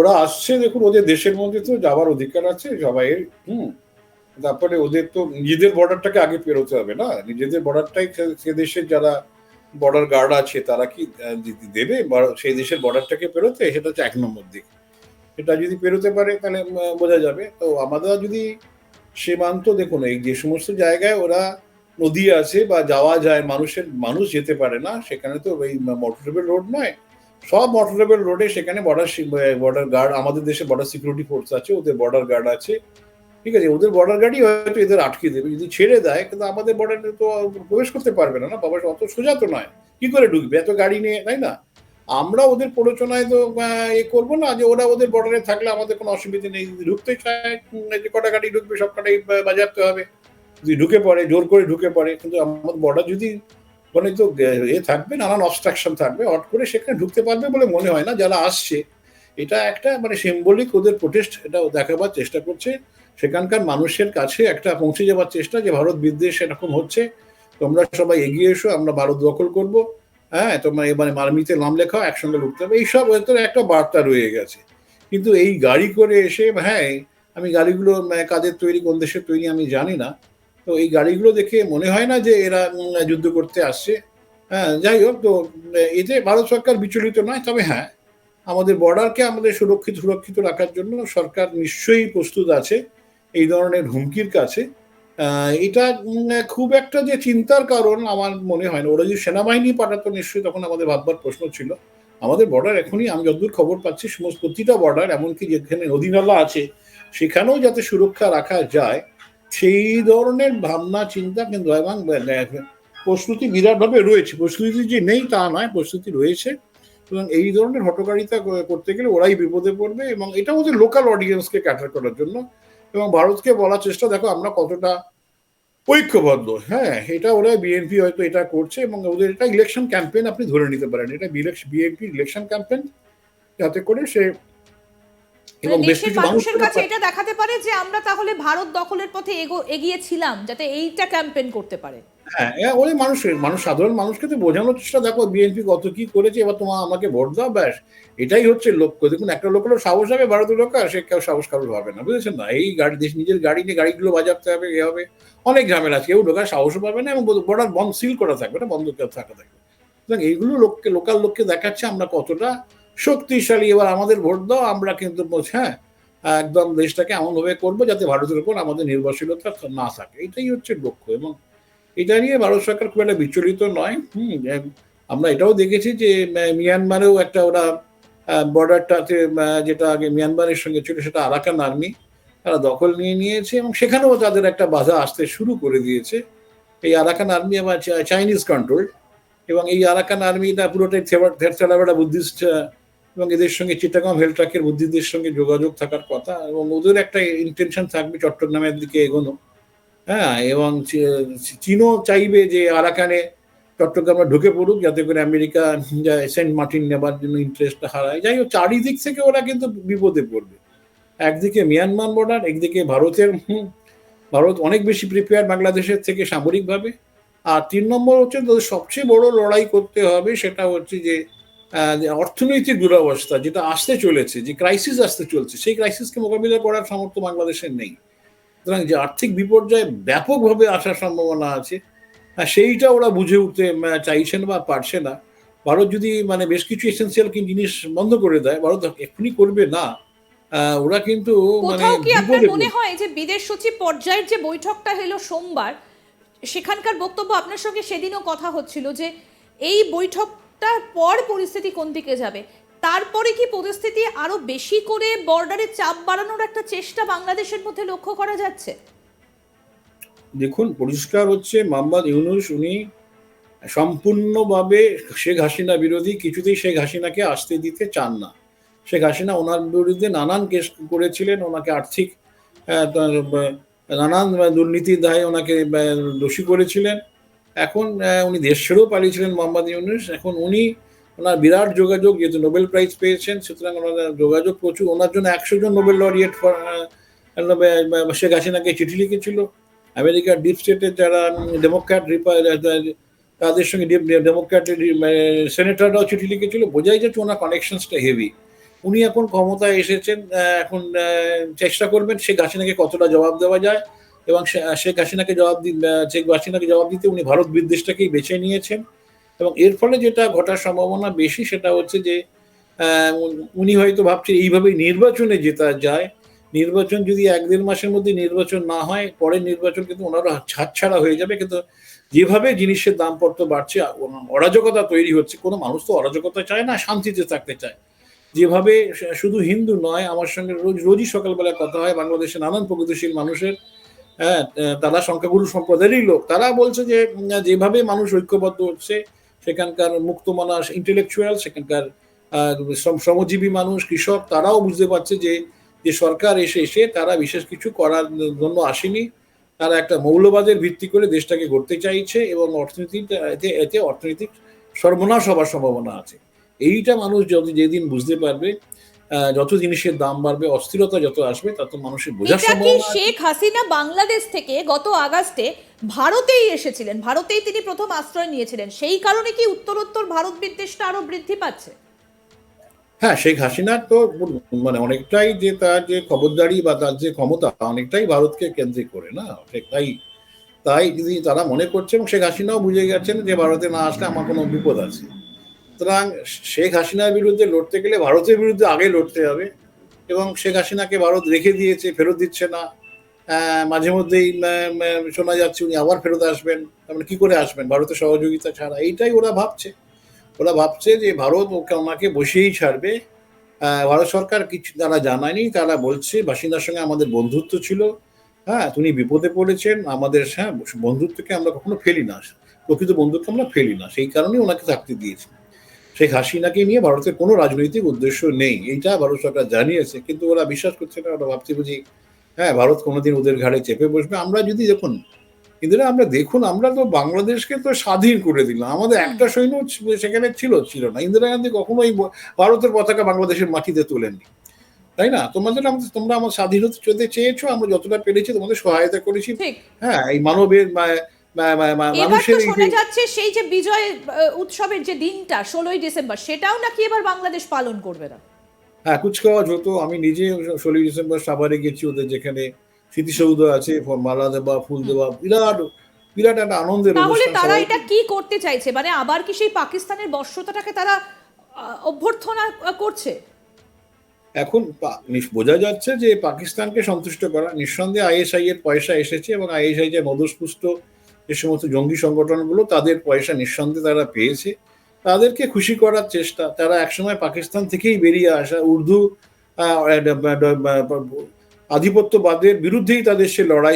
ওরা আসছে, দেখুন ওদের দেশের মধ্যে তো যাওয়ার অধিকার আছে সবাই। হুম তারপরে ওদের তো নিজেদের বর্ডারটাকে আগে পেরোতে হবে না, নিজেদের বর্ডারটাই সে দেশের যারা বর্ডার গার্ড আছে তারা কি দেবে সেই দেশের বর্ডারটাকে পেরোতে? সেটা হচ্ছে 1 নম্বর দিক। এটা যদি পেরোতে পারে তাহলে বোঝা যাবে। তো আমাদের যদি সীমান্ত দেখুন, এই যে সমস্ত জায়গায় ওরা নদী আছে বা যাওয়া যায়, মানুষ যেতে পারে না, সেখানে তো ওই মোটরেবল রোড নয়। সব মোটরেবল রোডে সেখানে বর্ডার গার্ড, আমাদের দেশে বর্ডার সিকিউরিটি ফোর্স আছে, ওদের বর্ডার গার্ড আছে, ঠিক আছে। ওদের বর্ডার গার্ডই হয়তো এদের আটকে দেবে যদি ছেড়ে দেয়, কিন্তু আমাদের বর্ডারে তো প্রবেশ করতে পারবে না, না বাবা, অত সোজা তো নয়। কি করে ঢুকবে এত গাড়ি নিয়ে, তাই না? আমরা ওদের প্ররোচনায় তো এ করবো না যে ওরা ওদের বর্ডারে থাকলে আমাদের কোনো অসুবিধা নেই, ঢুকতে চায় যে কটা গাড়ি ঢুকবে সব কটাই বাজাতে হবে, যদি ঢুকে পড়ে জোর করে ঢুকে পড়ে। কিন্তু আমাদের বর্ডার যদি মানে তো এ থাকবে, নানান অবস্ট্রাকশন থাকবে, হট করে সেখানে ঢুকতে পারবে বলে মনে হয় না যারা আসছে। এটা একটা মানে সিম্বলিক ওদের প্রোটেস্ট, এটা দেখাবার চেষ্টা করছে সেখানকার মানুষের কাছে, একটা পৌঁছে যাওয়ার চেষ্টা যে ভারত বিদ্বেষ এরকম হচ্ছে, তোমরা সবাই এগিয়ে এসো, আমরা ভারত দখল করব, হ্যাঁ তোমরা এবারে মার্মিতে নাম লেখাও, একসঙ্গে লুটতে হবে, এইসব ভেতরে একটা বার্তা রয়ে গেছে। কিন্তু এই গাড়ি করে এসে, হ্যাঁ আমি গাড়িগুলো কাদের তৈরি, কোন দেশের তৈরি আমি জানি না, তো এই গাড়িগুলো দেখে মনে হয় না যে এরা যুদ্ধ করতে আসছে। হ্যাঁ যাই হোক, তো এতে ভারত সরকার বিচলিত নয়, তবে হ্যাঁ আমাদের বর্ডারকে আমাদের সুরক্ষিত রাখার জন্য সরকার নিশ্চয়ই প্রস্তুত আছে এই ধরনের হুমকির কাছে। এটা খুব একটা যে চিন্তার কারণ আমার মনে হয় না। ওরা যদি সেনাবাহিনী পাঠাতো নিশ্চয়ই তখন আমাদের ভাববার প্রশ্ন ছিল। আমাদের বর্ডার এখনই, আমি যতদূর খবর পাচ্ছি, সমস্ত প্রতিটা বর্ডার, এমনকি যেখানে নদী নালা আছে সেখানেও যাতে সুরক্ষা রাখা যায় সেই ধরনের ভাবনা চিন্তা কিন্তু, এবং প্রস্তুতি বিরাটভাবে রয়েছে। প্রস্তুতি যে নেই তা নয়, প্রস্তুতি রয়েছে। এবং এই ধরনের হটকারিতা করতে গেলে ওরাই বিপদে পড়বে, এবং এটা ওদের লোকাল অডিয়েন্সকে ক্যাটার করার জন্য, এবং ভারতকে বলার চেষ্টা, দেখো আমরা কতটা ঐক্যবদ্ধ। হ্যাঁ এটা ওরা বিএনপি হয়তো এটা করছে, এবং ওদের এটা ইলেকশন ক্যাম্পেইন আপনি ধরে নিতে পারেন, এটা বিএনপি ইলেকশন ক্যাম্পেইন, যাতে করে সে এবং বেশ দেশের কিছু মানুষের কাছে এটা দেখাতে পারে যে আমরা তাহলে ভারত দখলের পথে এগিয়েছিলাম, যাতে এইটা ক্যাম্পেইন করতে পারে। হ্যাঁ ওই মানুষ সাধারণ মানুষকে তো বোঝানোর চেষ্টা, দেখো বিএনপি কত কি করেছে, এবার তোমার আমাকে ভোট দাও, ব্যাস এটাই হচ্ছে লক্ষ্য। দেখুন একটা লোকেরও সাহস হবে ভারতের লোক, আর সে কেউ সাহস কারোর হবে না, বুঝেছেন না? এই গাড়ি, নিজের গাড়ি নিয়ে গাড়িগুলো বাজাতে হবে, এ হবে, অনেক ঝামেলা আছে, কেউ ঢোকার সাহসও পাবে না, এবং বর্ডার বন্ধ সিল করা থাকবে না, বন্ধ থাকা থাকবে। সুতরাং এইগুলো লোকাল লোককে দেখাচ্ছে আমরা কতটা শক্তিশালী, এবার আমাদের ভোট দাও, আমরা কিন্তু হ্যাঁ একদম দেশটাকে এমনভাবে করবো যাতে ভারতের উপর আমাদের নির্ভরশীলতা না থাকে, এটাই হচ্ছে লক্ষ্য। এবং এটা নিয়ে ভারত সরকার খুব একটা বিচলিত নয়। আমরা এটাও দেখেছি যে মিয়ানমারেও একটা ওরা বর্ডারটাতে, যেটা আগে মিয়ানমারের সঙ্গে ছিল সেটা আরাকান আর্মি, তারা দখল নিয়ে নিয়েছে, এবং সেখানেও তাদের একটা বাধা আসতে শুরু করে দিয়েছে। এই আরাকান আর্মি আবার চাইনিজ কন্ট্রোল, এবং এই আরাকান আর্মিটা পুরোটাই থেরচালাবেড়া বুদ্ধিস্ট, এবং এদের সঙ্গে চিটাগাং হেলট্রাকের বুদ্ধিদের সঙ্গে যোগাযোগ থাকার কথা, এবং ওদের একটা ইন্টেনশন থাকবে চট্টগ্রামের দিকে এগোনো। হ্যাঁ এবং চীনও চাইবে যে আরাকানে চট্টগ্রামে ঢুকে পড়ুক, যাতে করে আমেরিকা সেন্ট মার্টিন নেবার জন্য ইন্টারেস্টটা হারায়। যাই হোক, চারিদিক থেকে ওরা কিন্তু বিপদে পড়বে। একদিকে মিয়ানমার বর্ডার, একদিকে ভারতের, ভারত অনেক বেশি প্রিপেয়ার বাংলাদেশের থেকে সামরিকভাবে। আর 3 নম্বর হচ্ছে সবচেয়ে বড় লড়াই করতে হবে, সেটা হচ্ছে যে অর্থনৈতিক দুরবস্থা যেটা আসতে চলেছে, যে ক্রাইসিস আসতে চলছে, সেই ক্রাইসিসকে মোকাবিলা করার সামর্থ্য বাংলাদেশের নেই। সুতরাং যে আর্থিক বিপর্যয় ব্যাপকভাবে আসার সম্ভাবনা আছে, সেইটা ওরা বুঝে উঠতে চাইছেন বা পারছে না। ভারত যদি মানে বেশ কিছু এসেন্সিয়াল জিনিস বন্ধ করে দেয়, ভারত এক্ষুনি করবে না, ওরা কিন্তু মানে কোথাও কি আপনার বিপদে মনে হয় যে বিদেশ সচিব পর্যায়ের যে বৈঠকটা হলো সোমবার, সেখানকার বক্তব্য, আপনার সঙ্গে সেদিনও কথা হচ্ছিল যে এই বৈঠকটার পর পরিস্থিতি কোন দিকে যাবে, তারপরে কি পরিস্থিতি আরো বেশি করে বর্ডারে চাপ বাড়ানোর একটা চেষ্টা বাংলাদেশের মধ্যে লক্ষ্য করা যাচ্ছে? দেখুন পরিষ্কার হচ্ছে, মোহাম্মদ ইউনূস উনি সম্পূর্ণভাবে শেখ হাসিনা বিরোধী, কিছুতেই শেখ হাসিনাকে আসতে দিতে চান না। শেখ হাসিনা ওনার বিরুদ্ধে নানান কেস করেছিলেন, ওনাকে আর্থিক নানান দুর্নীতির দায়ে ওনাকে দোষী করেছিলেন। এখন উনি দেশ ছেড়েও পালিয়েছিলেন মোহাম্মদ ইউনূস। এখন উনি, ওনার বিরাট যোগাযোগ, যেহেতু নোবেল প্রাইজ পেয়েছেন, সুতরাং ওনার যোগাযোগ প্রচুর। ওনার জন্য 100 জন নোবেল লরিয়েট শেখ হাসিনাকে চিঠি লিখেছিল। আমেরিকার ডিপ স্টেটের যারা ডেমোক্র্যাট, তাদের সঙ্গে ডেমোক্র্যাটের সেনেটররাও চিঠি লিখেছিল। বোঝাই যাচ্ছে ওনার কানেকশনসটা হেভি। উনি এখন ক্ষমতায় এসেছেন, এখন চেষ্টা করবেন শেখ হাসিনাকে কতটা জবাব দেওয়া যায়, এবং শেখ হাসিনাকে শেখ হাসিনাকে জবাব দিতে উনি ভারত বিদ্বেষটাকেই বেছে নিয়েছেন। এবং এর ফলে যেটা ঘটার সম্ভাবনা বেশি সেটা হচ্ছে যে উনি হয়তো ভাবছেন এইভাবেই নির্বাচনে জেতা যায়। নির্বাচন যদি ১-১.৫ মাসের মধ্যে নির্বাচন না হয়, পরের নির্বাচন কিন্তু ওনারা ছাড়ছাড়া হয়ে যাবে। কিন্তু যেভাবে জিনিসের দামপত্র বাড়ছে, অরাজকতা তৈরি হচ্ছে, কোনো মানুষ তো অরাজকতা চায় না, শান্তিতে থাকতে চায়। যেভাবে শুধু হিন্দু নয়, আমার সঙ্গে রোজই সকালবেলায় কথা হয় বাংলাদেশের নানান প্রগতিশীল মানুষের, হ্যাঁ, তারা সংখ্যাগুরু সম্প্রদায়েরই লোক। তারা বলছে যে যেভাবে মানুষ ঐক্যবদ্ধ হচ্ছে, সেখানকার মুক্তমনা ইন্টেলেকচুয়াল, সেখানকার শ্রমজীবী মানুষ, কৃষক, তারাও বুঝতে পারছে যে যে সরকার এসে তারা বিশেষ কিছু করার জন্য আসেনি। তারা একটা মৌলবাদের ভিত্তি করে দেশটাকে গড়তে চাইছে, এবং এতে অর্থনৈতিক সর্বনাশ হবার সম্ভাবনা আছে। এইটা মানুষ যেদিন বুঝতে পারবে, যত জিনিসের দাম বাড়বে, অস্থিরতা যত আসবে, তত মানুষের বোঝার এটা কি সম্ভাবনা আছে। শেখ হাসিনা বাংলাদেশ থেকে গত আগস্টে ভারতেই এসেছিলেন, ভারতেই তিনি প্রথম আশ্রয় নিয়েছিলেন, সেই কারণে কি উত্তরোত্তর ভারত বিদ্বেষটা আরো বৃদ্ধি পাচ্ছে? হ্যাঁ, শেখ হাসিনার তো মানে অনেকটাই যে তার যে খবরদারি বা তার যে ক্ষমতা, অনেকটাই ভারতকে কেন্দ্রিক করে না। তাই তাই যদি তারা মনে করছে, এবং শেখ হাসিনাও বুঝে গেছেন যে ভারতে না আসলে আমার কোনো বিপদ আছে। সুতরাং শেখ হাসিনার বিরুদ্ধে লড়তে গেলে ভারতের বিরুদ্ধে আগে লড়তে হবে। এবং শেখ হাসিনাকে ভারত রেখে দিয়েছে, ফেরত দিচ্ছে না। মাঝে মধ্যেই শোনা যাচ্ছে উনি আবার ফেরত আসবেন। তারপরে কি করে আসবেন ভারতের সহযোগিতা ছাড়া? এইটাই ওরা ভাবছে। ওরা ভাবছে যে ভারত ওনাকে বসিয়েই ছাড়বে। ভারত সরকার কিছু তারা জানায়নি, তারা বলছে বাসিন্দার সঙ্গে আমাদের বন্ধুত্ব ছিল, হ্যাঁ, তিনি বিপদে পড়েছেন, আমাদের, হ্যাঁ, বন্ধুত্বকে আমরা কখনো ফেলি না, প্রকৃত বন্ধুত্ব আমরা ফেলি না, সেই কারণেই ওনাকে থাকতে দিয়েছি। শেখ হাসিনাকে নিয়ে ভারতের কোনো রাজনৈতিক উদ্দেশ্য নেই, এইটা ভারত সরকার জানিয়েছে। কিন্তু ওরা বিশ্বাস করছে না, ওরা ভাবছে বুঝি হ্যাঁ ভারত কোনোদিন ওদের ঘাড়ে চেপে বসবে। আমরা যদি দেখুন, কিন্তু আমরা তো বাংলাদেশকে তো স্বাধীন করে দিলাম, আমাদের একটা সৈন্য সেখানে ছিল না। ইন্দিরা গান্ধী কখনোই ভারতের পতাকা বাংলাদেশের মাটিতে তোলেননি, তাই না? তোমরা আমার স্বাধীনতা পেতে চেয়েছো, আমরা যতটা পেরেছি তোমাদের সহায়তা করেছি। ঠিক। হ্যাঁ, এই মানবের এবার তো মানুষের এই যে, শোনা যাচ্ছে সেই যে বিজয় উৎসবের যে দিনটা 16ই ডিসেম্বর, সেটাও নাকি এবার বাংলাদেশ পালন করবে না। হ্যাঁ, কুচকাওয়াজ হতো। আমি নিজে 16ই ডিসেম্বর সাভারে গেছি, ওদের যেখানে স্মৃতিসৌধ আছে, মালা দেওয়া, ফুল দেওয়া, বিরাট বিরাট একটা আনন্দের তাহলে অনুষ্ঠান। তারা সবাই এটা কি করতে চাইছে, মানে আবার কি সেই পাকিস্তানের বর্ষতাটাকে তারা অভ্যর্থনা করছে? এখন বোঝা যাচ্ছে যে পাকিস্তানকে সন্তুষ্ট করা, নিঃসন্দেহে আইএসআই এর পয়সা এসেছে, এবং আইএসআই যে মদস্পুষ্ট যে সমস্ত জঙ্গি সংগঠনগুলো, তাদের পয়সা নিঃসন্দেহে তারা পেয়েছে। তাদেরকে খুশি করার চেষ্টা। তারা একসময় পাকিস্তান থেকেই বেরিয়ে আসা, উর্দু আধিপত্যবাদের বিরুদ্ধেই তাদের সে লড়াই